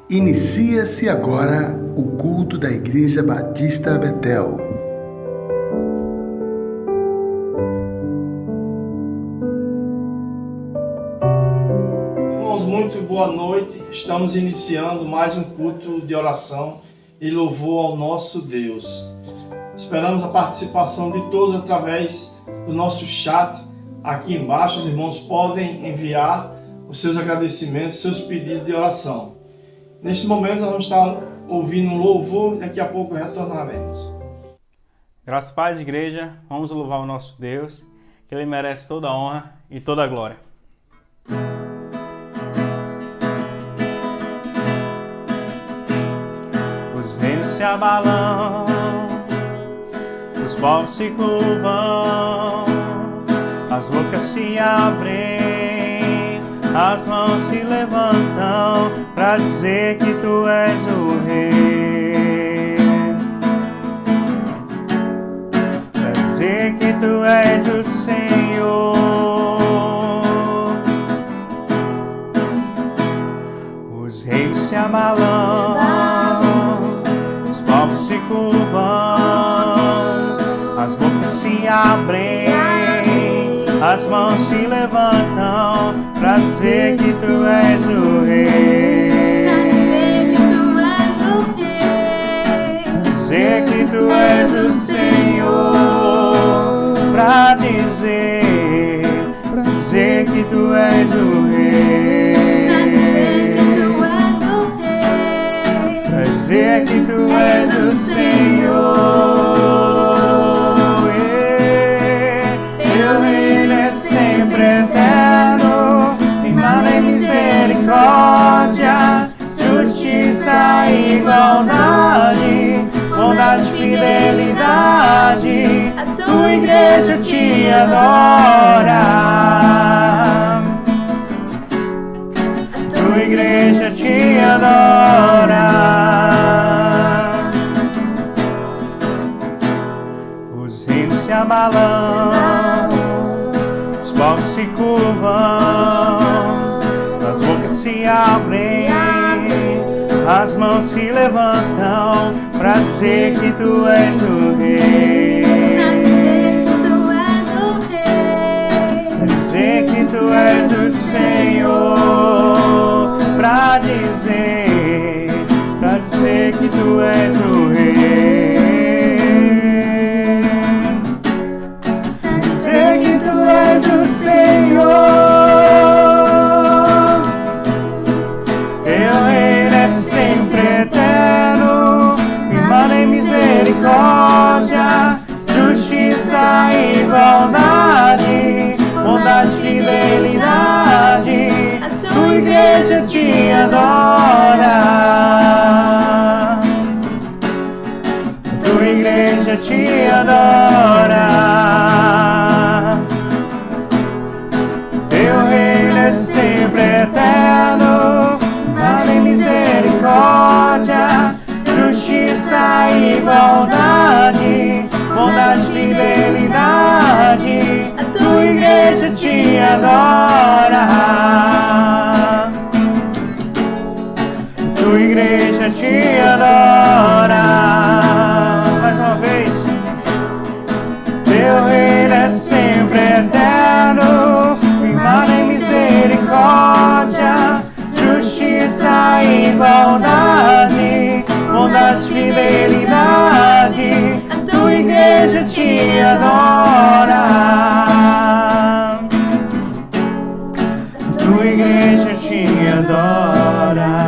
Inicia-se agora o culto da Igreja Batista Betel. Irmãos, muito boa noite. Estamos iniciando mais um culto de oração e louvor ao nosso Deus. Esperamos a participação de todos através do nosso chat. Aqui embaixo, os irmãos podem enviar os seus agradecimentos, seus pedidos de oração. Neste momento, nós vamos estar ouvindo um louvor e daqui a pouco retornaremos. Graças a paz, igreja, vamos louvar o nosso Deus, que Ele merece toda a honra e toda a glória. Os reinos se abalam, os povos se curvam, as bocas se abrem, as mãos se levantam para dizer que Tu és o Rei. Para dizer que Tu és o Senhor. Os reinos se abalam, os povos se curvam, as bocas se abrem, as mãos se levantam para dizer que Tu és o Rei. Dizer que Tu és o Senhor. Para dizer que Tu és o Rei. Para dizer que Tu és o Senhor. Teu reino é sempre eterno, firmado em misericórdia, justiça e igualdade, bondade e fidelidade. A Tua igreja te adora. A Tua igreja te adora. Os reinos se abalam, os povos se curvam, as bocas se abrem, as mãos se levantam para dizer que Tu és o Rei. Para dizer que Tu és o Senhor. Para dizer que Tu és o Rei. Para dizer que Tu és o Senhor. Teu reino é sempre eterno, firmado em misericórdia, justiça e igualdade, bondade e fidelidade. A Tua igreja te adora. A Tua igreja te adora. Teu reino é sempre eterno, firmado em misericórdia, justiça e igualdade, bondade e fidelidade. A Tua igreja te adora. A Tua igreja te adora. Mais uma vez. Teu reino é sempre eterno, firmado em misericórdia, justiça e igualdade, bondade e fidelidade. A Tua igreja te adora. A Tua igreja te adora.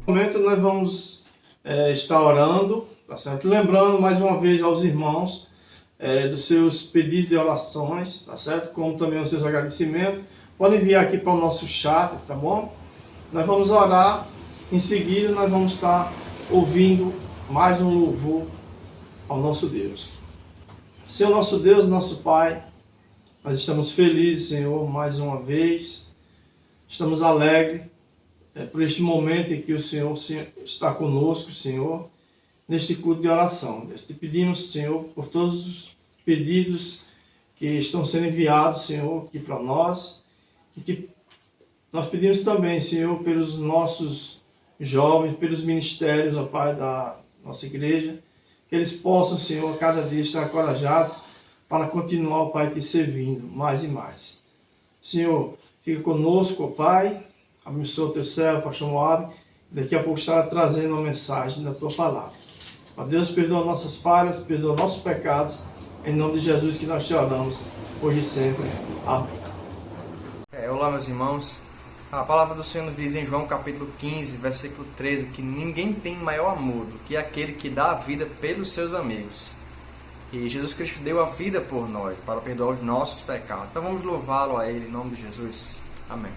No momento nós vamos estar orando, tá certo? Lembrando mais uma vez aos irmãos dos seus pedidos de orações, tá certo? Como também os seus agradecimentos. Pode enviar aqui para o nosso chat, tá bom? Nós vamos orar, em seguida nós vamos estar ouvindo mais um louvor ao nosso Deus. Senhor nosso Deus, nosso Pai, nós estamos felizes, Senhor, mais uma vez. Estamos alegres por este momento em que o Senhor está conosco, Senhor, neste culto de oração. Deus, te pedimos, Senhor, por todos os pedidos que estão sendo enviados, Senhor, aqui para nós. E que nós pedimos também, Senhor, pelos nossos jovens, pelos ministérios, ó Pai, da nossa igreja, que eles possam, Senhor, a cada dia estar encorajados para continuar, ó Pai, te servindo mais e mais. Senhor, fica conosco, ó Pai, abençoa o teu servo, pastor Moab, e daqui a pouco estará trazendo uma mensagem da tua palavra. Ó Deus, perdoa nossas falhas, perdoa nossos pecados, em nome de Jesus que nós te oramos, hoje e sempre. Amém. Olá, meus irmãos. A palavra do Senhor nos diz em João capítulo 15, versículo 13, que ninguém tem maior amor do que aquele que dá a vida pelos seus amigos. E Jesus Cristo deu a vida por nós, para perdoar os nossos pecados. Então vamos louvá-lo a Ele, em nome de Jesus. Amém.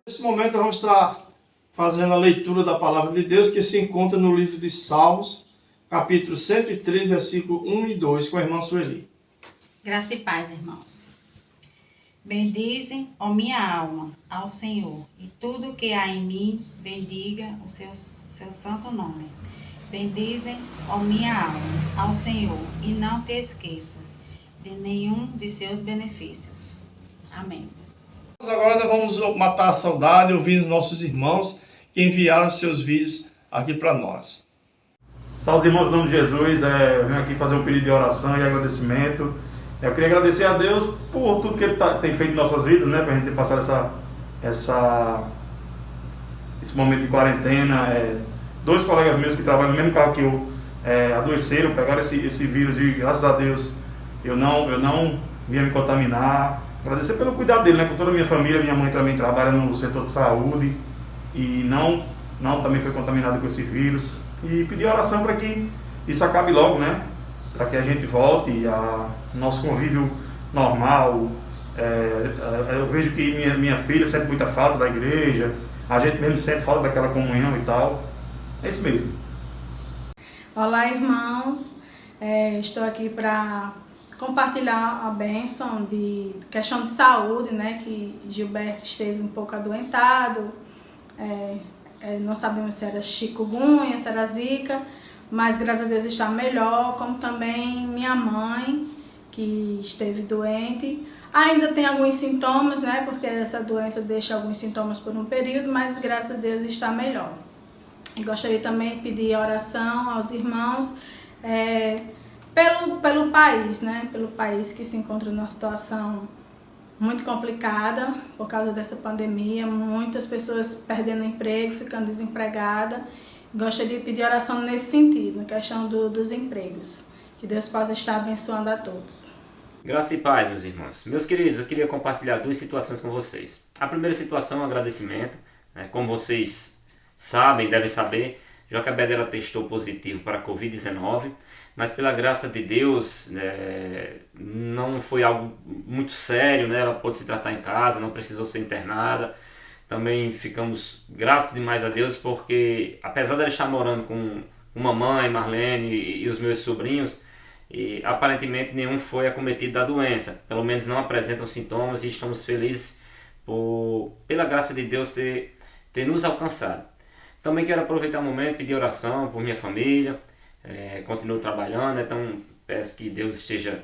Nesse momento nós vamos estar fazendo a leitura da palavra de Deus que se encontra no livro de Salmos, capítulo 103, versículo 1 e 2, com a irmã Sueli. Graça e paz, irmãos. Bendizem, ó minha alma, ao Senhor, e tudo que há em mim, bendiga o seu santo nome. Bendizem, ó minha alma, ao Senhor, e não te esqueças de nenhum de seus benefícios. Amém. Agora nós vamos matar a saudade ouvindo nossos irmãos que enviaram seus vídeos aqui para nós. Salve, irmãos, em nome de Jesus. Eu venho aqui fazer um pedido de oração e agradecimento. Eu queria agradecer a Deus por tudo que Ele tem feito em nossas vidas, né? Para a gente ter passado esse momento de quarentena. Dois colegas meus que trabalham no mesmo carro que eu adoeceram, pegaram esse vírus e, graças a Deus, eu não vinha me contaminar. Agradecer pelo cuidado dele, né? Com toda a minha família. Minha mãe também trabalha no setor de saúde e não também foi contaminada com esse vírus. E pedir oração para que isso acabe logo, né? Para que a gente volte ao nosso convívio normal. Eu vejo que minha filha sente muita falta da igreja, a gente mesmo sente falta daquela comunhão e tal. É isso mesmo. Olá, irmãos. Estou aqui para compartilhar a bênção de questão de saúde, né? Que Gilberto esteve um pouco adoentado. Não sabemos se era chikungunya, se era zika, mas graças a Deus está melhor, como também minha mãe, que esteve doente. Ainda tem alguns sintomas, né? Porque essa doença deixa alguns sintomas por um período, mas graças a Deus está melhor. E gostaria também de pedir oração aos irmãos pelo país, né? Pelo país que se encontra numa situação muito complicada por causa dessa pandemia, muitas pessoas perdendo emprego, ficando desempregadas. Gostaria de pedir oração nesse sentido, na questão dos empregos. Que Deus possa estar abençoando a todos. Graça e paz, meus irmãos. Meus queridos, eu queria compartilhar duas situações com vocês. A primeira situação é um agradecimento. Como vocês sabem, devem saber, Joca Bedella testou positivo para a Covid-19, mas pela graça de Deus, não foi algo muito sério, né? Ela pôde se tratar em casa, não precisou ser internada. Também ficamos gratos demais a Deus, porque apesar dela estar morando com mamãe, Marlene e os meus sobrinhos, aparentemente nenhum foi acometido da doença, pelo menos não apresentam sintomas, e estamos felizes pela graça de Deus ter nos alcançado. Também quero aproveitar o momento e pedir oração por minha família. Continuo trabalhando, então peço que Deus esteja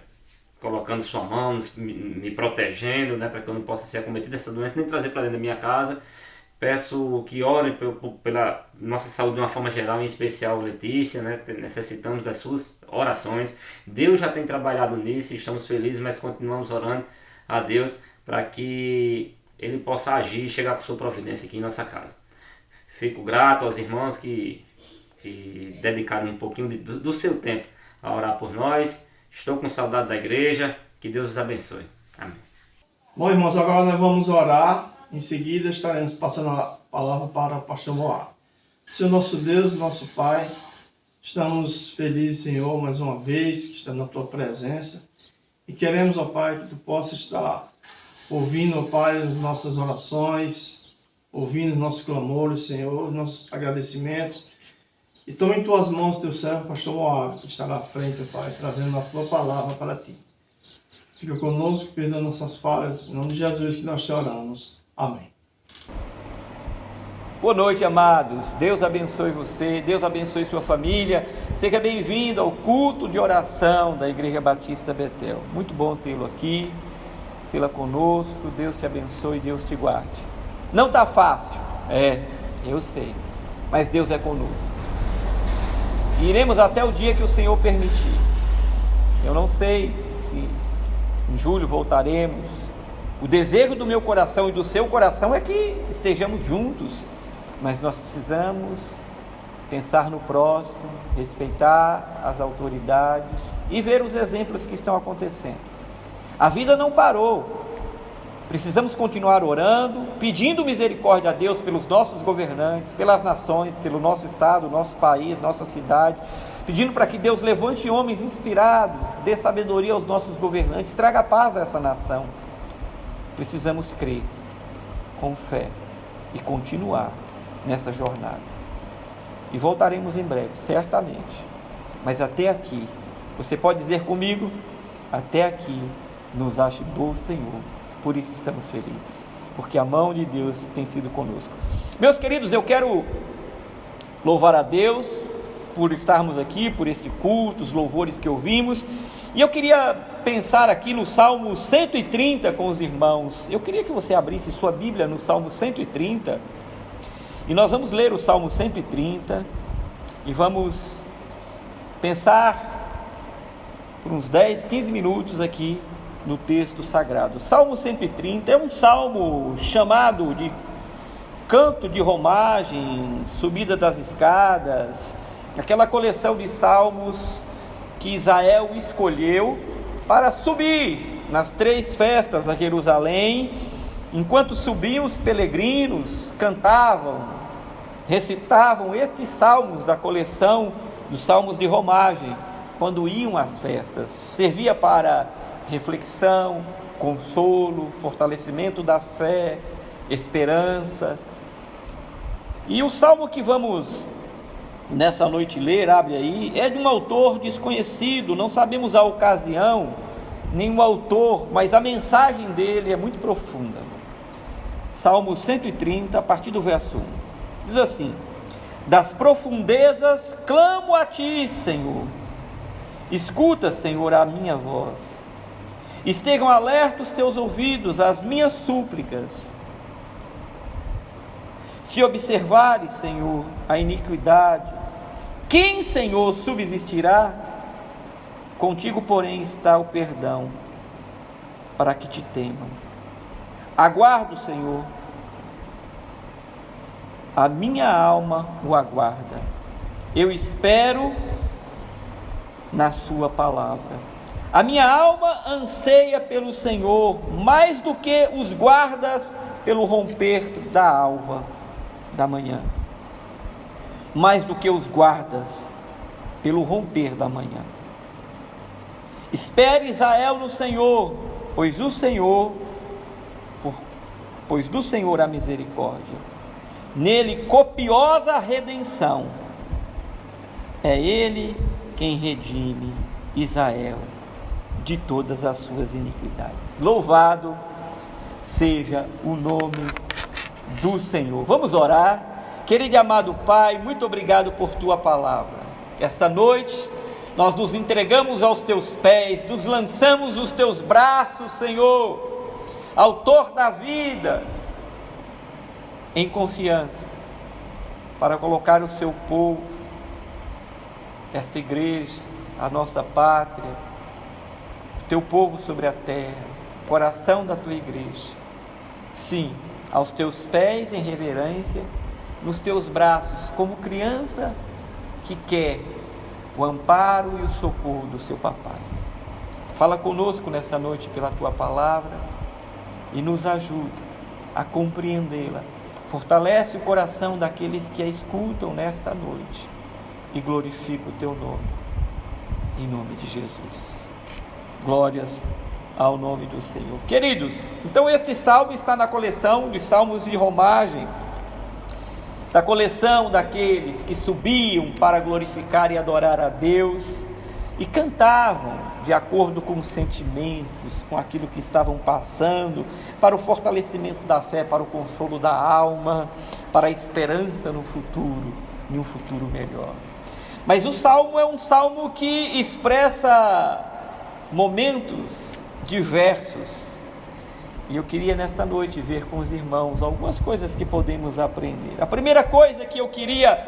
colocando sua mão, me protegendo, né, para que eu não possa ser acometido dessa doença, nem trazer para dentro da minha casa. Peço que orem pela nossa saúde de uma forma geral, em especial Letícia, né, necessitamos das suas orações. Deus já tem trabalhado nisso, estamos felizes, mas continuamos orando a Deus para que Ele possa agir e chegar com sua providência aqui em nossa casa. Fico grato aos irmãos que dedicaram um pouquinho do seu tempo a orar por nós. Estou com saudade da igreja. Que Deus os abençoe. Amém. Bom, irmãos, agora nós vamos orar. Em seguida estaremos passando a palavra para o pastor Moá. Senhor nosso Deus, nosso Pai, estamos felizes, Senhor, mais uma vez, que estamos na Tua presença. E queremos, ó Pai, que Tu possas estar ouvindo, ó Pai, as nossas orações, ouvindo nossos clamores, Senhor, nossos agradecimentos. E toma em Tuas mãos Teu servo, pastor Moab, que está na frente, ó Pai, trazendo a Tua palavra para Ti. Fica conosco, perdoa nossas falhas, em nome de Jesus que nós te oramos. Amém. Boa noite, amados. Deus abençoe você, Deus abençoe sua família. Seja bem-vindo ao culto de oração da Igreja Batista Betel. Muito bom tê-lo aqui, tê-la conosco. Deus te abençoe, Deus te guarde. Não está fácil, eu sei, mas Deus é conosco. Iremos até o dia que o Senhor permitir. Eu não sei se em julho voltaremos. O desejo do meu coração e do seu coração é que estejamos juntos, mas nós precisamos pensar no próximo, respeitar as autoridades e ver os exemplos que estão acontecendo. A vida não parou. Precisamos continuar orando, pedindo misericórdia a Deus pelos nossos governantes, pelas nações, pelo nosso estado, nosso país, nossa cidade, pedindo para que Deus levante homens inspirados, dê sabedoria aos nossos governantes, traga paz a essa nação. Precisamos crer com fé e continuar nessa jornada. E voltaremos em breve, certamente. Mas até aqui, você pode dizer comigo, até aqui nos ajudou o Senhor. Por isso estamos felizes, porque a mão de Deus tem sido conosco. Meus queridos, eu quero louvar a Deus por estarmos aqui, por esse culto, os louvores que ouvimos. E eu queria pensar aqui no Salmo 130 com os irmãos. Eu queria que você abrisse sua Bíblia no Salmo 130. E nós vamos ler o Salmo 130 e vamos pensar por uns 10, 15 minutos aqui no texto sagrado. Salmo 130 é um salmo chamado de canto de romagem, subida das escadas, aquela coleção de salmos que Israel escolheu para subir nas 3 festas a Jerusalém. Enquanto subiam, os peregrinos cantavam, recitavam estes salmos da coleção dos salmos de romagem quando iam às festas. Servia para reflexão, consolo, fortalecimento da fé, esperança. E o salmo que vamos nessa noite ler, abre aí, é de um autor desconhecido, não sabemos a ocasião, nem o autor, mas a mensagem dele é muito profunda. Salmo 130, a partir do verso 1, diz assim: das profundezas clamo a ti, Senhor, escuta, Senhor, a minha voz, estejam alertos teus ouvidos às minhas súplicas. Se observares, Senhor, a iniquidade, quem, Senhor, subsistirá? Contigo, porém, está o perdão, para que te temam. Aguardo, Senhor, a minha alma o aguarda. Eu espero na sua palavra. A minha alma anseia pelo Senhor, mais do que os guardas pelo romper da alva da manhã, mais do que os guardas pelo romper da manhã. Espere Israel no Senhor, pois do Senhor a misericórdia, nele copiosa redenção. É ele quem redime Israel de todas as suas iniquidades. Louvado seja o nome do Senhor. Vamos orar. Querido e amado Pai, muito obrigado por tua palavra. Esta noite nós nos entregamos aos teus pés, nos lançamos nos teus braços, Senhor, autor da vida, em confiança, para colocar o seu povo, esta igreja, a nossa pátria, o teu povo sobre a terra, coração da tua igreja, sim, aos teus pés em reverência, nos teus braços, como criança que quer o amparo e o socorro do seu papai. Fala conosco nessa noite pela tua palavra e nos ajuda a compreendê-la. Fortalece o coração daqueles que a escutam nesta noite e glorifica o teu nome, em nome de Jesus. Glórias ao nome do Senhor. Queridos, então esse salmo está na coleção de salmos de romagem, da coleção daqueles que subiam para glorificar e adorar a Deus e cantavam de acordo com os sentimentos, com aquilo que estavam passando, para o fortalecimento da fé, para o consolo da alma, para a esperança no futuro, em um futuro melhor. Mas o salmo é um salmo que expressa momentos diversos, e eu queria nessa noite ver com os irmãos algumas coisas que podemos aprender. A primeira coisa que eu queria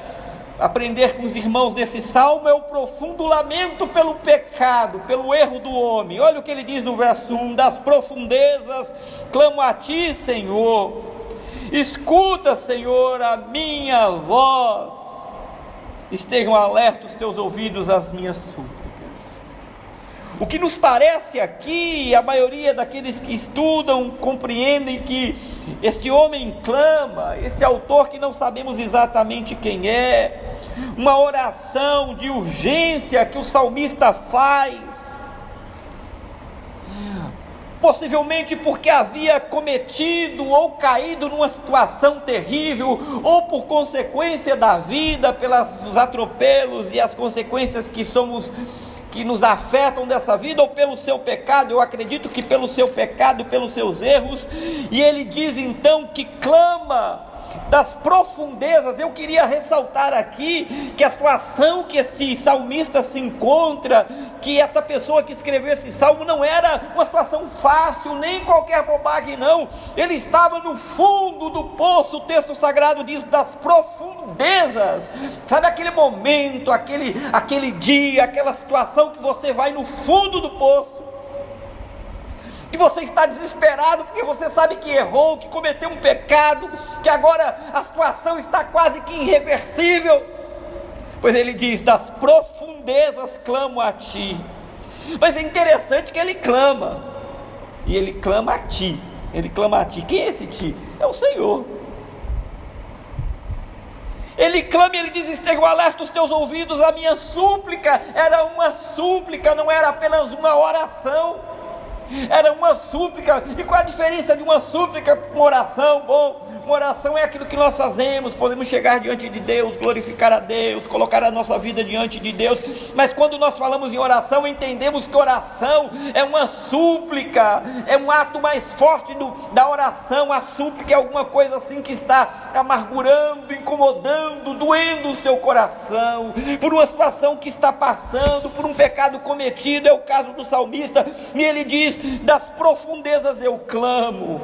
aprender com os irmãos desse salmo é o profundo lamento pelo pecado, pelo erro do homem. Olha o que ele diz no verso 1: das profundezas clamo a ti, Senhor, escuta, Senhor, a minha voz, estejam alertos os teus ouvidos às minhas súplicas. O que nos parece aqui, a maioria daqueles que estudam compreendem que este homem clama, esse autor que não sabemos exatamente quem é, uma oração de urgência que o salmista faz, possivelmente porque havia cometido ou caído numa situação terrível, ou por consequência da vida, pelos atropelos e as consequências que nos afetam dessa vida, ou pelo seu pecado. Eu acredito que pelo seu pecado, pelos seus erros. E ele diz então que clama das profundezas. Eu queria ressaltar aqui que a situação que esse salmista se encontra, que essa pessoa que escreveu esse salmo, não era uma situação fácil, nem qualquer bobagem não. Ele estava no fundo do poço. O texto sagrado diz das profundezas. Sabe aquele momento, aquele dia, aquela situação que você vai no fundo do poço, que você está desesperado porque você sabe que errou, que cometeu um pecado, que agora a situação está quase que irreversível. Pois ele diz: das profundezas clamo a ti. Mas é interessante que ele clama, e ele clama a ti. Ele clama a ti. Quem é esse ti? É o Senhor. Ele clama e ele diz: estejam alerta os teus ouvidos à minha súplica. Era uma súplica, não era apenas uma oração. Era uma súplica. E qual a diferença de uma súplica para uma oração? Bom, uma oração é aquilo que nós fazemos, podemos chegar diante de Deus, glorificar a Deus, colocar a nossa vida diante de Deus. Mas quando nós falamos em oração, entendemos que oração é uma súplica, é um ato mais forte da oração. A súplica é alguma coisa assim que está amargurando, incomodando, doendo o seu coração, por uma situação que está passando, por um pecado cometido. É o caso do salmista, e ele diz: das profundezas eu clamo.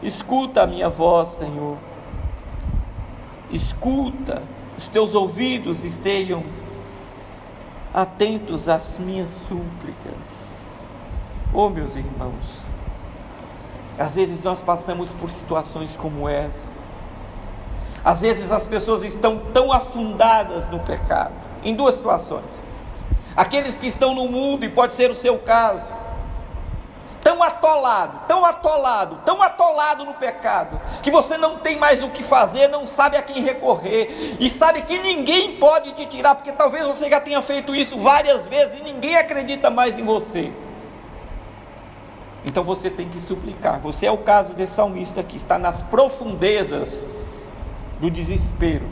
Escuta a minha voz, Senhor. Escuta, os teus ouvidos estejam atentos às minhas súplicas. Oh, meus irmãos, às vezes nós passamos por situações como essa. Às vezes as pessoas estão tão afundadas no pecado, em duas situações. Aqueles que estão no mundo, e pode ser o seu caso, tão atolado no pecado, que você não tem mais o que fazer, não sabe a quem recorrer, e sabe que ninguém pode te tirar, porque talvez você já tenha feito isso várias vezes, e ninguém acredita mais em você. Então você tem que suplicar. Você é o caso desse salmista que está nas profundezas do desespero.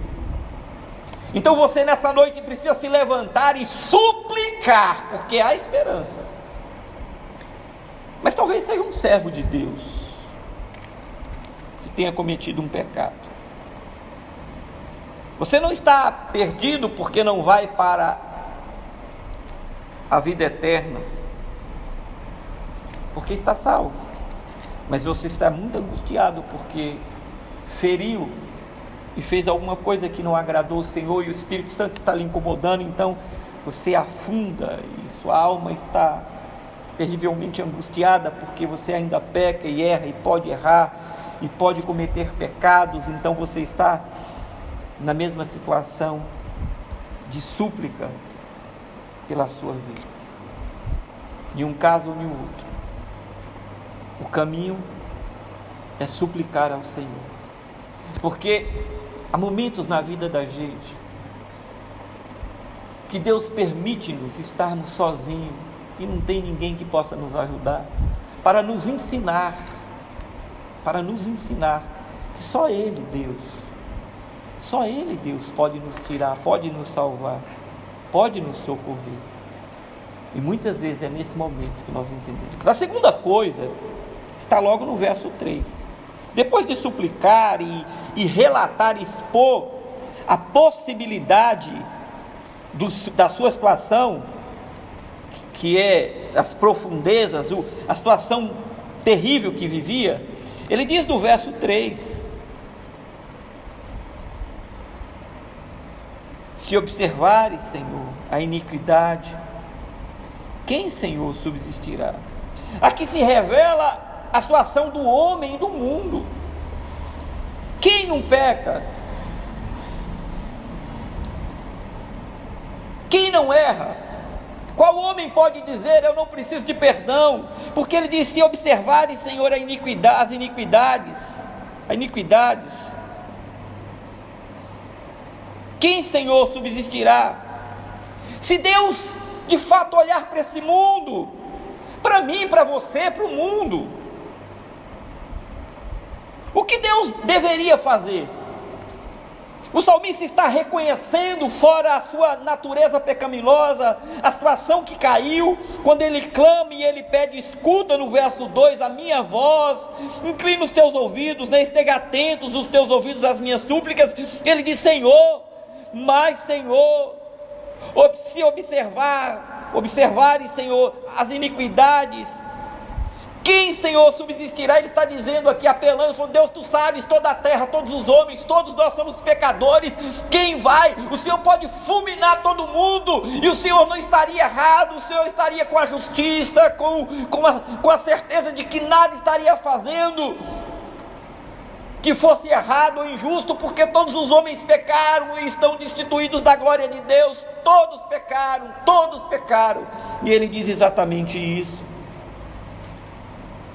Então você nessa noite precisa se levantar e suplicar, porque há esperança. Mas talvez seja um servo de Deus que tenha cometido um pecado. Você não está perdido porque não vai para a vida eterna, porque está salvo. Mas você está muito angustiado porque feriu e fez alguma coisa que não agradou o Senhor, e o Espírito Santo está lhe incomodando. Então você afunda e sua alma está terrivelmente angustiada, porque você ainda peca e erra, e pode errar, e pode cometer pecados. Então você está na mesma situação de súplica pela sua vida, em um caso ou em outro. O caminho é suplicar ao Senhor, porque há momentos na vida da gente que Deus permite-nos estarmos sozinhos, e não tem ninguém que possa nos ajudar, para nos ensinar que só Ele, Deus pode nos tirar, pode nos salvar, pode nos socorrer. E muitas vezes é nesse momento que nós entendemos. A segunda coisa está logo no verso 3. Depois de suplicar e relatar, expor a possibilidade da sua situação, que é as profundezas, a situação terrível que vivia, ele diz no verso 3: se observares, Senhor, a iniquidade, quem, Senhor, subsistirá? Aqui se revela a situação do homem e do mundo. Quem não peca? Quem não erra? Qual homem pode dizer: eu não preciso de perdão? Porque ele diz: se observares, Senhor, as iniquidades, quem, Senhor, subsistirá? Se Deus de fato olhar para esse mundo, para mim, para você, para o mundo, o que Deus deveria fazer? O salmista está reconhecendo, fora a sua natureza pecaminosa, a situação que caiu, quando ele clama e ele pede: escuta no verso 2 a minha voz, inclina os teus ouvidos, né? Esteja atentos os teus ouvidos às minhas súplicas. Ele diz: Senhor, mas Senhor, se observares, Senhor, as iniquidades, quem, Senhor, subsistirá? Ele está dizendo aqui, apelando, falando: Deus, tu sabes, toda a terra, todos os homens, todos nós somos pecadores, quem vai? O Senhor pode fulminar todo mundo, e o Senhor não estaria errado, o Senhor estaria com a justiça, com a certeza de que nada estaria fazendo que fosse errado ou injusto, porque todos os homens pecaram e estão destituídos da glória de Deus, todos pecaram, e ele diz exatamente isso.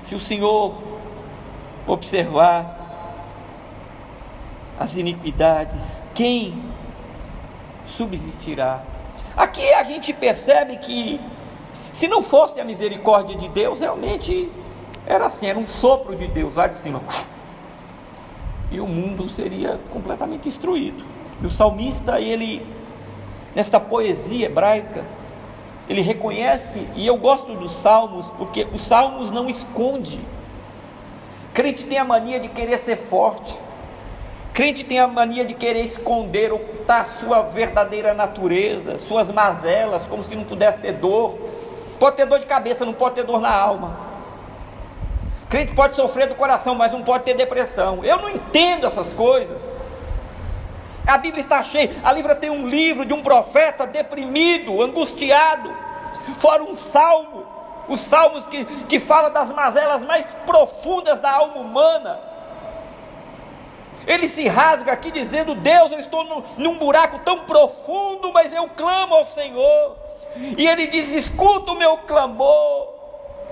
Se o Senhor observar as iniquidades, quem subsistirá? Aqui a gente percebe que, se não fosse a misericórdia de Deus, realmente era assim, era um sopro de Deus lá de cima, e o mundo seria completamente destruído. E o salmista, ele, nesta poesia hebraica, ele reconhece, e eu gosto dos salmos, porque os salmos não esconde. Crente tem a mania de querer ser forte, crente tem a mania de querer esconder, ocultar sua verdadeira natureza, suas mazelas, como se não pudesse ter dor. Pode ter dor de cabeça, não pode ter dor na alma. Crente pode sofrer do coração, mas não pode ter depressão. Eu não entendo essas coisas. A Bíblia está cheia. A Bíblia tem um livro de um profeta deprimido, angustiado, fora um salmo, os salmos que fala das mazelas mais profundas da alma humana. Ele se rasga aqui dizendo: Deus, eu estou num buraco tão profundo, mas eu clamo ao Senhor. E ele diz: escuta o meu clamor.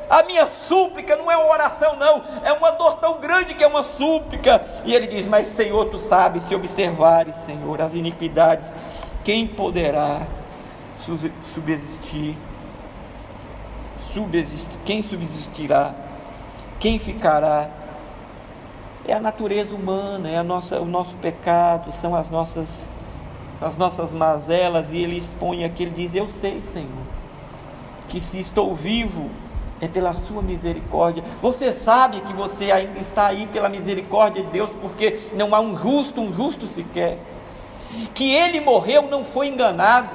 A minha súplica não é uma oração, não, é uma dor tão grande que é uma súplica. E ele diz: mas Senhor, tu sabes, se observares, Senhor, as iniquidades, quem poderá subsistir? Quem subsistirá? Quem ficará? É a natureza humana, é o nosso pecado, são as nossas mazelas. E ele expõe aqui, ele diz: eu sei, Senhor, que se estou vivo é pela sua misericórdia. Você sabe que você ainda está aí pela misericórdia de Deus, porque não há um justo sequer. Que ele morreu, não foi enganado.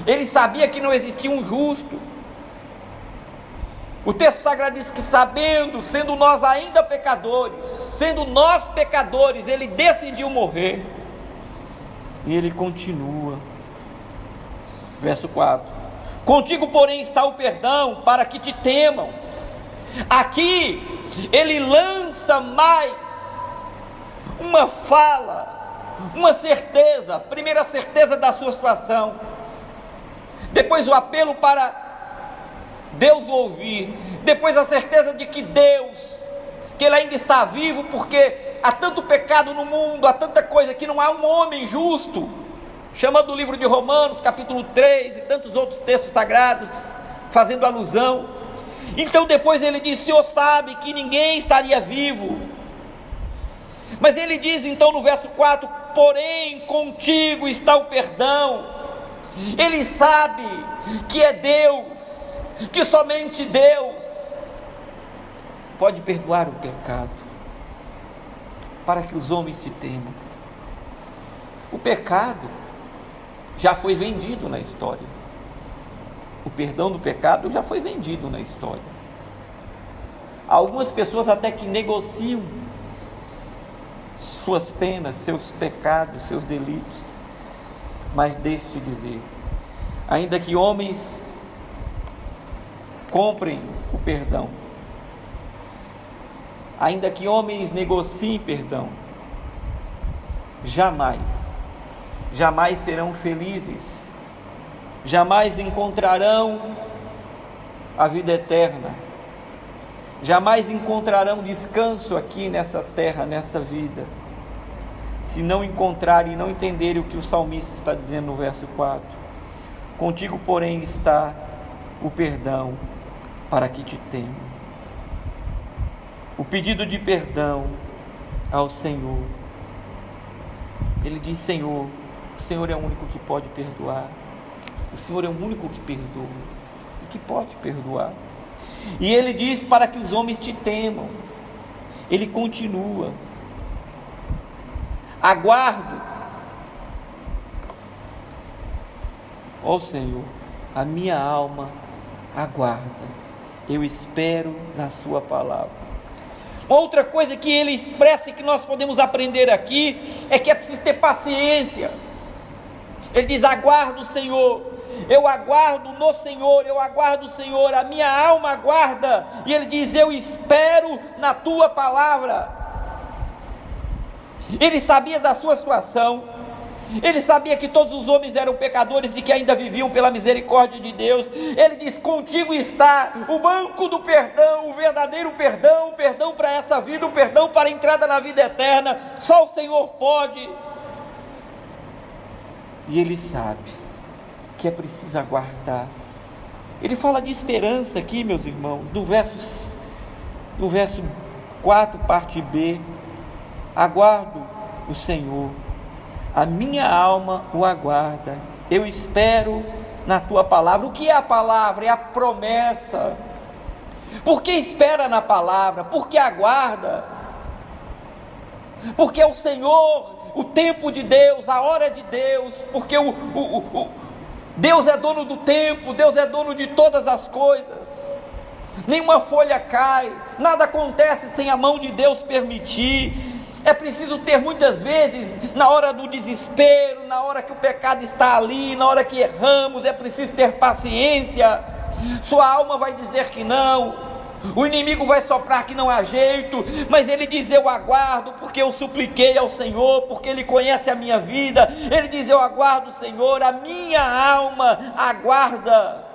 Ele sabia que não existia um justo. O texto sagrado diz que, sendo nós ainda pecadores, ele decidiu morrer. E ele continua, verso 4: contigo, porém, está o perdão, para que te temam. Aqui ele lança mais uma fala, uma certeza. Primeiro, a certeza da sua situação, depois o apelo para Deus ouvir, depois a certeza de que ele ainda está vivo, porque há tanto pecado no mundo, há tanta coisa, que não há um homem justo, chamando o livro de Romanos, capítulo 3, e tantos outros textos sagrados, fazendo alusão. Então depois ele diz: o Senhor sabe que ninguém estaria vivo. Mas ele diz então no verso 4: porém contigo está o perdão. Ele sabe que é Deus, que somente Deus pode perdoar o pecado, para que os homens te temam. O pecado já foi vendido na história. O perdão do pecado já foi vendido na história. Algumas pessoas até que negociam suas penas, seus pecados, seus delitos. Mas deixe-te dizer, ainda que homens comprem o perdão, ainda que homens negociem perdão, jamais serão felizes, jamais encontrarão a vida eterna, jamais encontrarão descanso aqui nessa terra, nessa vida, se não encontrarem e não entenderem o que o salmista está dizendo no verso 4. Contigo, porém, está o perdão, para que te temam. O pedido de perdão ao Senhor Ele diz: Senhor, o Senhor é o único que pode perdoar. O Senhor é o único que perdoa e que pode perdoar. E ele diz para que os homens te temam. Ele continua: aguardo, ó Senhor, a minha alma aguarda, eu espero na sua palavra. Outra coisa que ele expressa e que nós podemos aprender aqui é que é preciso ter paciência. Ele diz: aguardo o Senhor, eu aguardo no Senhor, eu aguardo o Senhor, a minha alma aguarda. E ele diz: eu espero na tua palavra. Ele sabia da sua situação, ele sabia que todos os homens eram pecadores e que ainda viviam pela misericórdia de Deus. Ele diz: contigo está o banco do perdão, o verdadeiro perdão, o perdão para essa vida, o perdão para a entrada na vida eterna. Só o Senhor pode. E ele sabe que é preciso aguardar. Ele fala de esperança aqui, meus irmãos, no verso 4, parte B: aguardo o Senhor, a minha alma o aguarda, eu espero na tua palavra. O que é a palavra? É a promessa. Por que espera na palavra? Porque aguarda. Porque é o Senhor, o tempo de Deus, a hora de Deus. Porque Deus é dono do tempo, Deus é dono de todas as coisas. Nenhuma folha cai, nada acontece sem a mão de Deus permitir. É preciso ter muitas vezes, na hora do desespero, na hora que o pecado está ali, na hora que erramos, é preciso ter paciência. Sua alma vai dizer que não, o inimigo vai soprar que não há jeito, mas ele diz: eu aguardo, porque eu supliquei ao Senhor, porque Ele conhece a minha vida. Ele diz: eu aguardo o Senhor, a minha alma aguarda,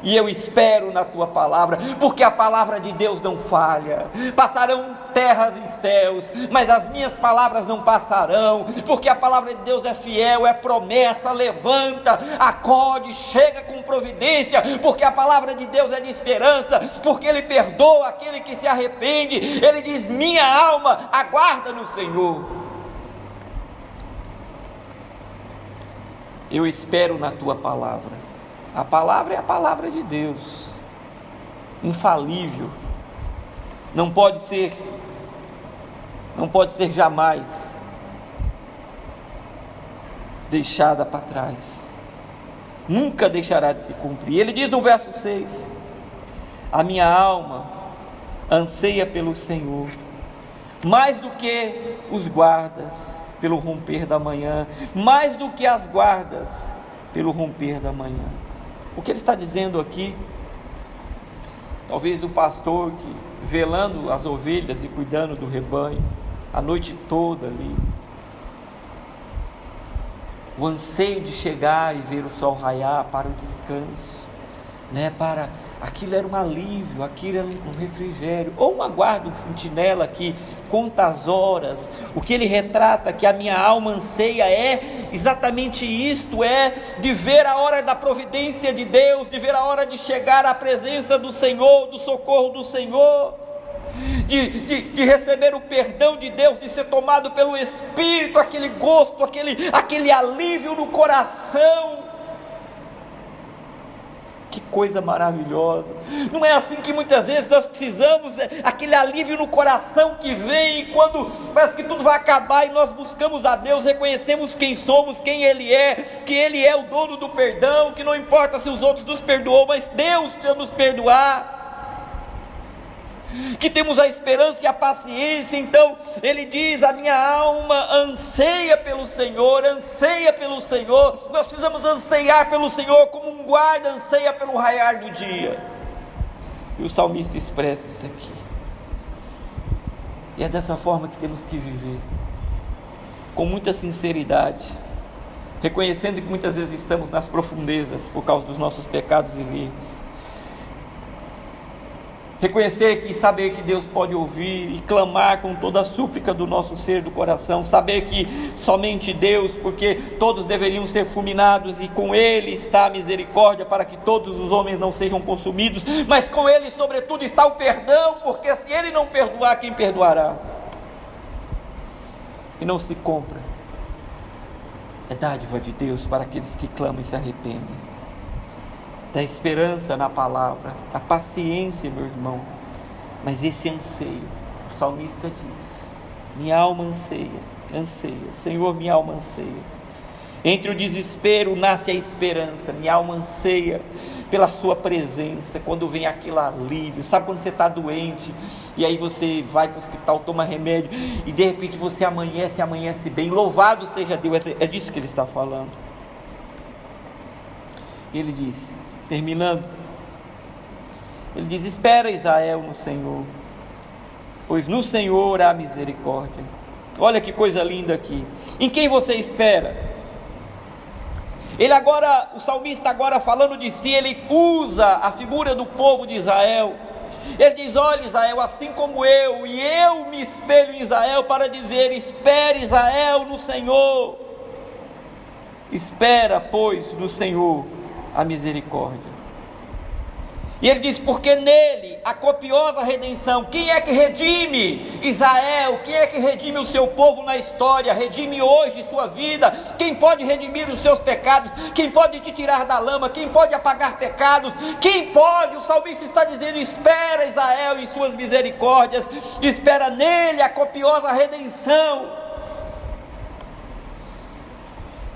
e eu espero na tua palavra, porque a palavra de Deus não falha. Passarão terras e céus, mas as minhas palavras não passarão, porque a palavra de Deus é fiel, é promessa. Levanta, acode, chega com providência, porque a palavra de Deus é de esperança, porque Ele perdoa aquele que se arrepende. Ele diz: minha alma aguarda no Senhor, eu espero na tua palavra. A palavra é a palavra de Deus, infalível, não pode ser jamais deixada para trás, nunca deixará de se cumprir. Ele diz no verso 6: a minha alma anseia pelo Senhor, mais do que os guardas pelo romper da manhã, mais do que as guardas pelo romper da manhã. O que ele está dizendo aqui? Talvez o pastor que velando as ovelhas e cuidando do rebanho a noite toda ali, o anseio de chegar e ver o sol raiar para o descanso, para aquilo era um alívio, aquilo era um refrigério, ou uma guarda, um sentinela que conta as horas. O que ele retrata, que a minha alma anseia, é exatamente isto, é de ver a hora da providência de Deus, de ver a hora de chegar à presença do Senhor, do socorro do Senhor, de receber o perdão de Deus, de ser tomado pelo Espírito, aquele gosto, aquele alívio no coração. Que coisa maravilhosa! Não é assim que muitas vezes nós precisamos, aquele alívio no coração que vem quando parece que tudo vai acabar e nós buscamos a Deus, reconhecemos quem somos, quem Ele é, que Ele é o dono do perdão, que não importa se os outros nos perdoam, mas Deus precisa nos perdoar, que temos a esperança e a paciência. Então ele diz: a minha alma anseia pelo Senhor, anseia pelo Senhor. Nós precisamos anseiar pelo Senhor como um guarda anseia pelo raiar do dia. E o salmista expressa isso aqui, e é dessa forma que temos que viver, com muita sinceridade, reconhecendo que muitas vezes estamos nas profundezas por causa dos nossos pecados e erros. Reconhecer que saber que Deus pode ouvir e clamar com toda a súplica do nosso ser, do coração. Saber que somente Deus, porque todos deveriam ser fulminados e com Ele está a misericórdia para que todos os homens não sejam consumidos. Mas com Ele sobretudo está o perdão, porque se Ele não perdoar, quem perdoará? Que não se compra, é dádiva de Deus para aqueles que clamam e se arrependem. Da esperança na palavra, a paciência, meu irmão, mas esse anseio, o salmista diz: minha alma anseia, Senhor, minha alma anseia. Entre o desespero nasce a esperança. Minha alma anseia pela sua presença, quando vem aquele alívio. Sabe quando você está doente e aí você vai para o hospital, toma remédio e de repente você amanhece bem. Louvado seja Deus. É disso que ele está falando. Ele diz, terminando, ele diz: espera, Israel, no Senhor, pois no Senhor há misericórdia. Olha que coisa linda aqui. Em quem você espera? O salmista agora falando de si, ele usa a figura do povo de Israel. Ele diz: olha, Israel, assim como eu me espelho em Israel para dizer: espere, Israel, no Senhor. Espera, pois, no Senhor a misericórdia. E ele diz: porque nele a copiosa redenção. Quem é que redime Israel? Quem é que redime o seu povo na história? Redime hoje sua vida. Quem pode redimir os seus pecados? Quem pode te tirar da lama? Quem pode apagar pecados? Quem pode? O salmista está dizendo: espera, Israel, em suas misericórdias. Espera nele a copiosa redenção.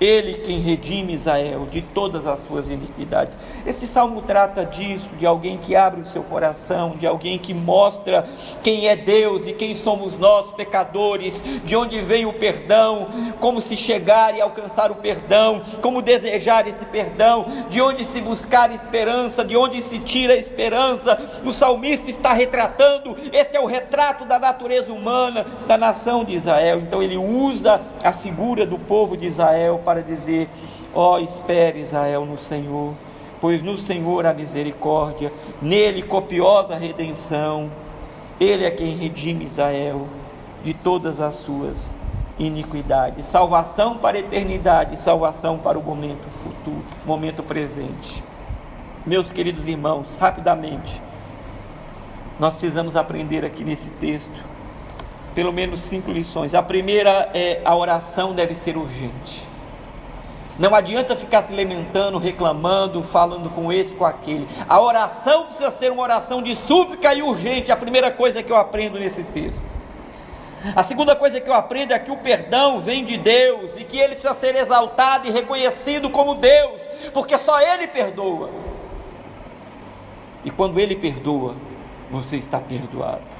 Ele quem redime Israel de todas as suas iniquidades. Esse salmo trata disso, de alguém que abre o seu coração, de alguém que mostra quem é Deus e quem somos nós, pecadores, de onde vem o perdão, como se chegar e alcançar o perdão, como desejar esse perdão, de onde se buscar esperança, de onde se tira a esperança. O salmista está retratando, este é o retrato da natureza humana, da nação de Israel. Então ele usa a figura do povo de Israel para dizer: ó, espere, Israel, no Senhor, pois no Senhor há misericórdia, nele copiosa redenção. Ele é quem redime Israel de todas as suas iniquidades. Salvação para a eternidade, salvação para o momento futuro, momento presente. Meus queridos irmãos, rapidamente, nós precisamos aprender aqui nesse texto pelo menos 5 lições. A primeira é: a oração deve ser urgente. Não adianta ficar se lamentando, reclamando, falando com esse, com aquele. A oração precisa ser uma oração de súplica e urgente. A primeira coisa que eu aprendo nesse texto. A segunda coisa que eu aprendo é que o perdão vem de Deus e que ele precisa ser exaltado e reconhecido como Deus, porque só ele perdoa. E quando ele perdoa, você está perdoado.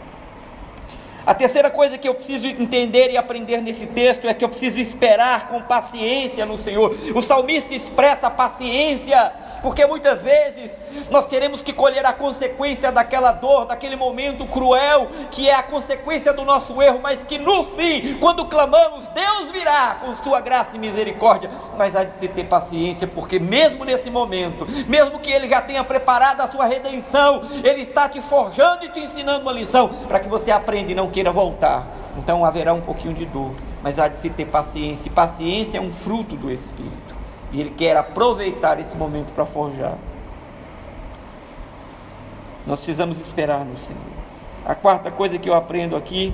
A terceira coisa que eu preciso entender e aprender nesse texto é que eu preciso esperar com paciência no Senhor. O salmista expressa paciência, porque muitas vezes nós teremos que colher a consequência daquela dor, daquele momento cruel, que é a consequência do nosso erro, mas que no fim, quando clamamos, Deus virá com sua graça e misericórdia. Mas há de se ter paciência, porque mesmo nesse momento, mesmo que ele já tenha preparado a sua redenção, ele está te forjando e te ensinando uma lição, para que você aprenda e não queira voltar. Então haverá um pouquinho de dor, mas há de se ter paciência, e paciência é um fruto do Espírito, e ele quer aproveitar esse momento para forjar. Nós precisamos esperar no Senhor. A quarta coisa que eu aprendo aqui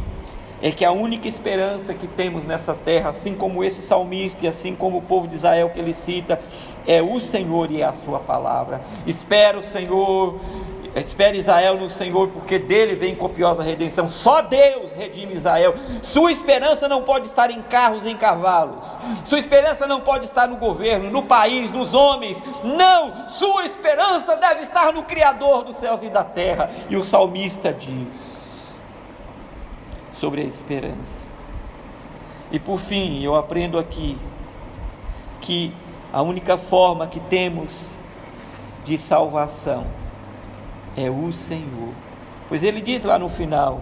é que a única esperança que temos nessa terra, assim como esse salmista e assim como o povo de Israel que ele cita, é o Senhor e é a sua palavra. Espera o Senhor, espere Israel no Senhor, porque dele vem copiosa redenção. Só Deus redime Israel. Sua esperança não pode estar em carros, em cavalos. Sua esperança não pode estar no governo, no país, nos homens. Não, sua esperança deve estar no Criador dos céus e da terra. E o salmista diz sobre a esperança. E por fim, eu aprendo aqui que a única forma que temos de salvação é o Senhor, pois ele diz lá no final: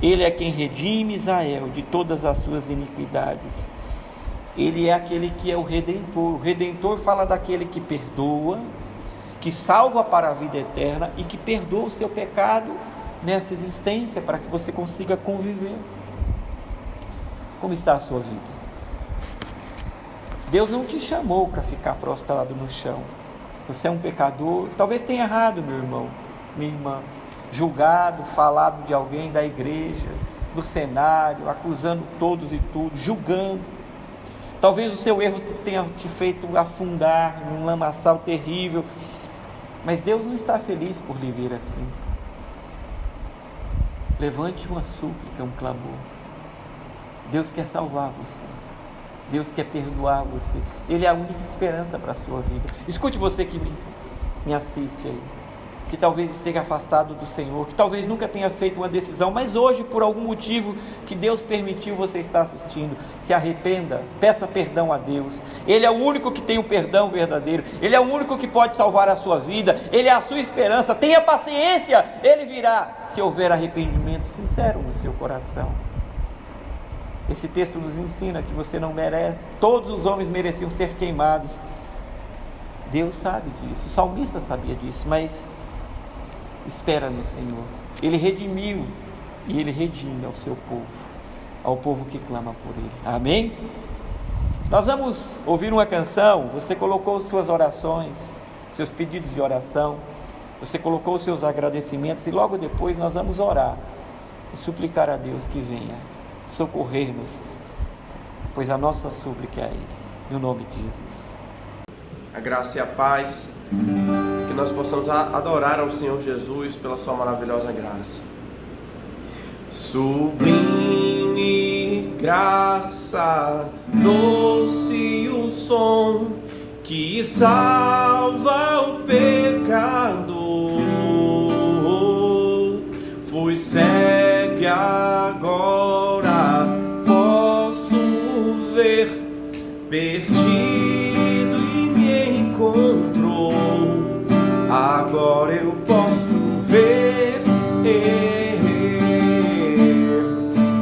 ele é quem redime Israel de todas as suas iniquidades. Ele é aquele que é o Redentor. O Redentor fala daquele que perdoa, que salva para a vida eterna e que perdoa o seu pecado nessa existência, para que você consiga conviver. Como está a sua vida? Deus não te chamou para ficar prostrado no chão. Você é um pecador, talvez tenha errado, meu irmão, minha irmã, julgado, falado de alguém da igreja, do cenário, acusando todos e tudo, julgando. Talvez o seu erro tenha te feito afundar num lamaçal terrível, mas Deus não está feliz por lhe ver assim. Levante uma súplica, um clamor. Deus quer salvar você. Deus quer perdoar você. Ele é a única esperança para a sua vida. Escute você que me assiste aí, que talvez esteja afastado do Senhor, que talvez nunca tenha feito uma decisão, mas hoje, por algum motivo que Deus permitiu você estar assistindo, se arrependa, peça perdão a Deus. Ele é o único que tem o perdão verdadeiro, Ele é o único que pode salvar a sua vida, Ele é a sua esperança. Tenha paciência, Ele virá, se houver arrependimento sincero no seu coração. Esse texto nos ensina que você não merece. Todos os homens mereciam ser queimados. Deus sabe disso, o salmista sabia disso, mas espera no Senhor. Ele redimiu e Ele redime ao seu povo, ao povo que clama por Ele. Amém? Nós vamos ouvir uma canção. Você colocou suas orações, seus pedidos de oração, você colocou seus agradecimentos, e logo depois nós vamos orar e suplicar a Deus que venha socorrer-nos, pois a nossa súplica é a Ele, no nome de Jesus. A graça e a paz, que nós possamos adorar ao Senhor Jesus pela sua maravilhosa graça. Sublime graça, doce o som que salva o pecador. Fui cego e agora posso ver, perdido e me encontrou. Agora eu posso ver,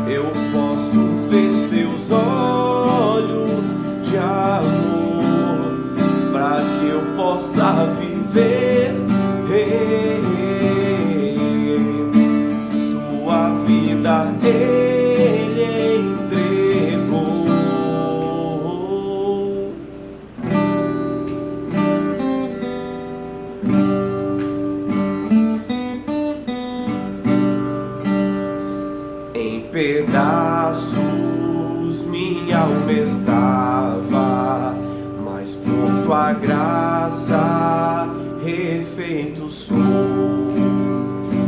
eu posso ver seus olhos de amor, para que eu possa viver sua vida. Ele entregou. Em pedaços minha alma estava, mas por tua graça refeito sou.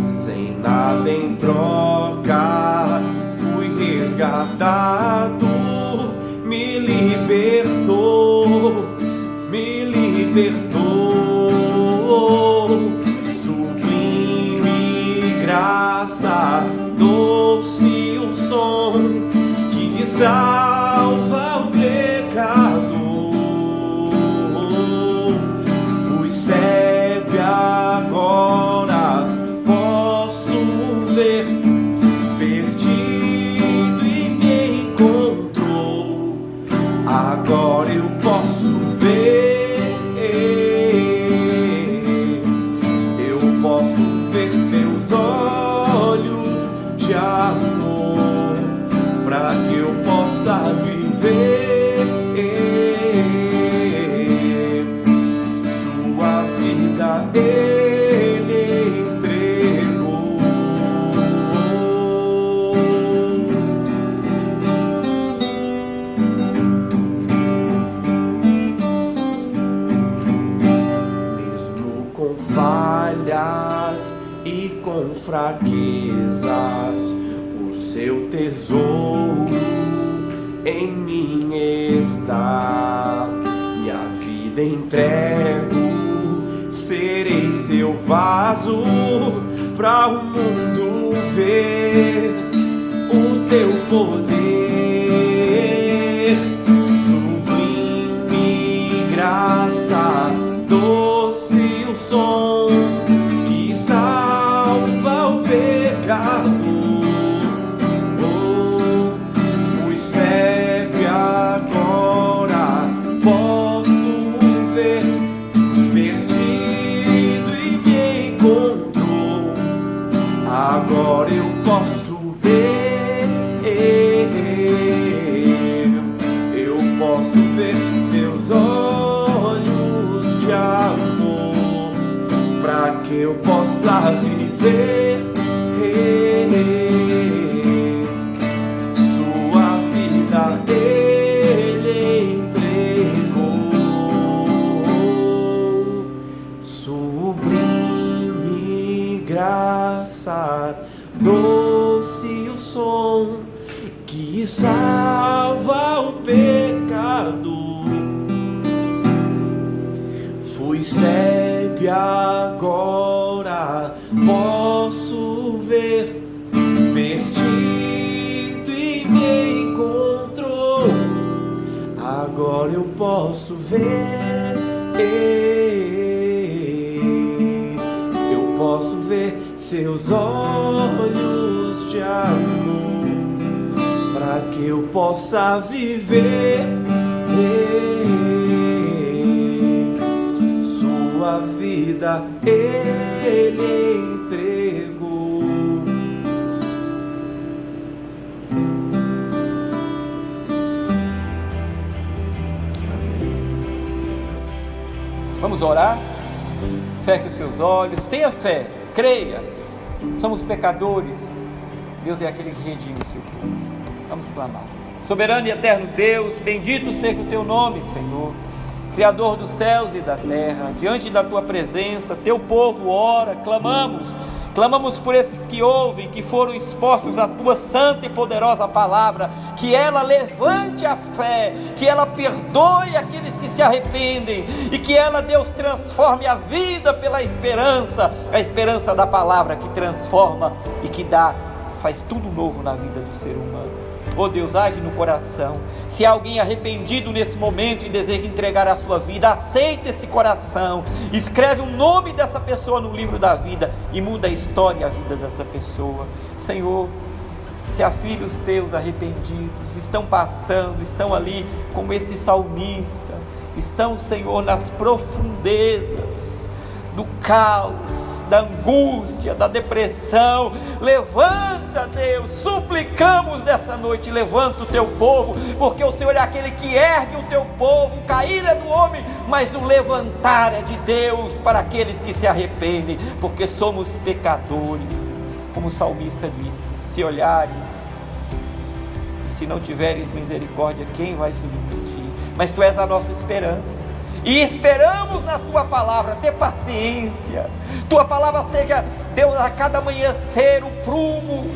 Sem nada em troca fui resgatado, me libertou, me libertou. Sublime graça, doce o som que salva o pecador. Fui cego e agora posso ver, perdido e me encontrou. Agora eu posso ver, eu posso ver teus olhos de amor, para que eu possa viver sua vida. Ele entregou. Mesmo com falhas e com fraquezas, o seu tesouro em mim está. Minha vida entrego, serei seu vaso, para o mundo ver o teu poder. Sublime graça, doce o som que salva o pecador. Fui cego e agora posso ver, perdido e me encontrou. Agora eu posso ver, eu posso ver teus olhos de amor, para que eu possa viver sua vida. Ele eu posso ver, eu posso ver seus olhos de amor, para que eu possa viver sua vida Ele entregou. Vamos orar? Feche os seus olhos, tenha fé, creia. Somos pecadores, Deus é aquele que redime o seu povo. Vamos clamar. Soberano e eterno Deus, bendito seja o teu nome, Senhor, Criador dos céus e da terra. Diante da tua presença, teu povo ora, clamamos por esses que ouvem, que foram expostos à tua santa e poderosa palavra, que ela levante a fé, que ela perdoe aqueles que se arrependem, e que ela, Deus, transforme a vida pela esperança, a esperança da palavra que transforma e que faz tudo novo na vida do ser humano. Oh Deus, age no coração. Se há alguém arrependido nesse momento e deseja entregar a sua vida, aceita esse coração, escreve o nome dessa pessoa no livro da vida e muda a história e a vida dessa pessoa. Senhor, se há filhos teus arrependidos, estão passando, estão ali como esse salmista, estão, Senhor, nas profundezas do caos, da angústia, da depressão, levanta, Deus, suplicamos nessa noite, levanta o teu povo, porque o Senhor é aquele que ergue o teu povo. O cair é do homem, mas o levantar é de Deus para aqueles que se arrependem, porque somos pecadores, como o salmista disse: se olhares e se não tiveres misericórdia, quem vai subsistir? Mas tu és a nossa esperança, e esperamos na tua palavra. Ter paciência, tua palavra seja, Deus, a cada amanhecer o prumo,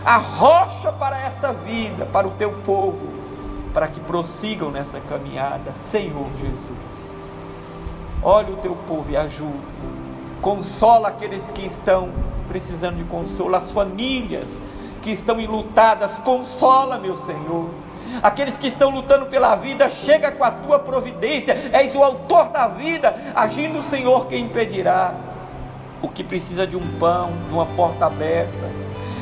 a rocha para esta vida, para o teu povo, para que prossigam nessa caminhada. Senhor Jesus, olha o teu povo e ajuda, consola aqueles que estão precisando de consolo, as famílias que estão enlutadas, consola, meu Senhor. Aqueles que estão lutando pela vida, chega com a tua providência, és o autor da vida, agindo o Senhor, quem impedirá? O que precisa de um pão, de uma porta aberta,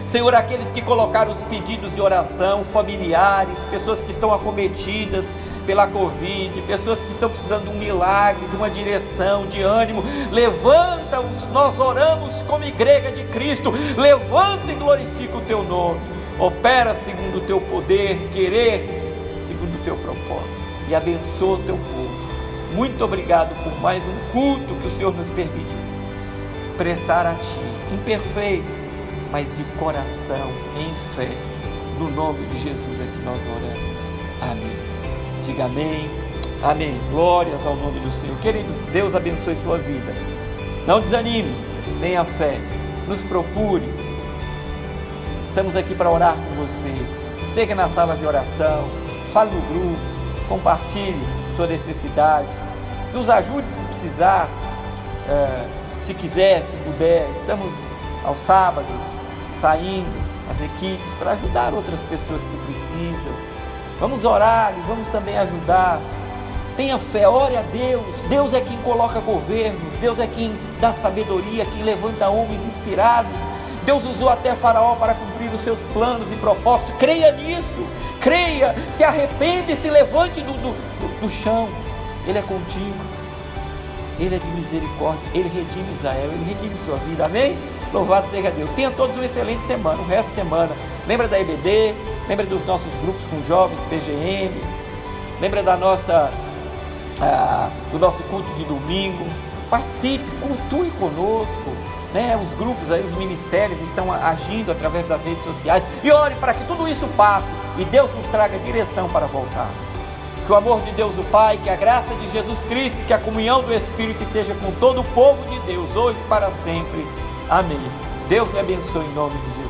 Senhor, aqueles que colocaram os pedidos de oração, familiares, pessoas que estão acometidas pela Covid, pessoas que estão precisando de um milagre, de uma direção, de ânimo, levanta-os, nós oramos como igreja de Cristo, levanta e glorifica o teu nome, opera segundo o teu poder, querer segundo o teu propósito, e abençoa o teu povo. Muito obrigado por mais um culto que o Senhor nos permitiu prestar a Ti, imperfeito, mas de coração, em fé. No nome de Jesus é que nós oramos. Amém. Diga amém. Amém. Glórias ao nome do Senhor. Queridos, Deus abençoe sua vida. Não desanime, tenha fé. Nos procure. Estamos aqui para orar com você. Esteja nas salas de oração, fale no grupo, compartilhe sua necessidade. Nos ajude se precisar, se quiser, se puder. Estamos aos sábados saindo as equipes para ajudar outras pessoas que precisam. Vamos orar e vamos também ajudar. Tenha fé, ore a Deus. Deus é quem coloca governos, Deus é quem dá sabedoria, quem levanta homens inspirados. Deus usou até Faraó para cumprir os seus planos e propósitos. Creia nisso, creia, se arrepende, se levante do chão. Ele é contigo, Ele é de misericórdia, Ele redime Israel, Ele redime sua vida, amém? Louvado seja Deus. Tenha todos uma excelente semana, um resto de semana. Lembra da EBD, lembra dos nossos grupos com jovens, PGMs, lembra do nosso culto de domingo. Participe, cultue conosco, né? Os grupos aí, os ministérios estão agindo através das redes sociais, e ore para que tudo isso passe e Deus nos traga direção para voltarmos. Que o amor de Deus o Pai, que a graça de Jesus Cristo, que a comunhão do Espírito seja com todo o povo de Deus, hoje e para sempre. Amém. Deus lhe abençoe em nome de Jesus.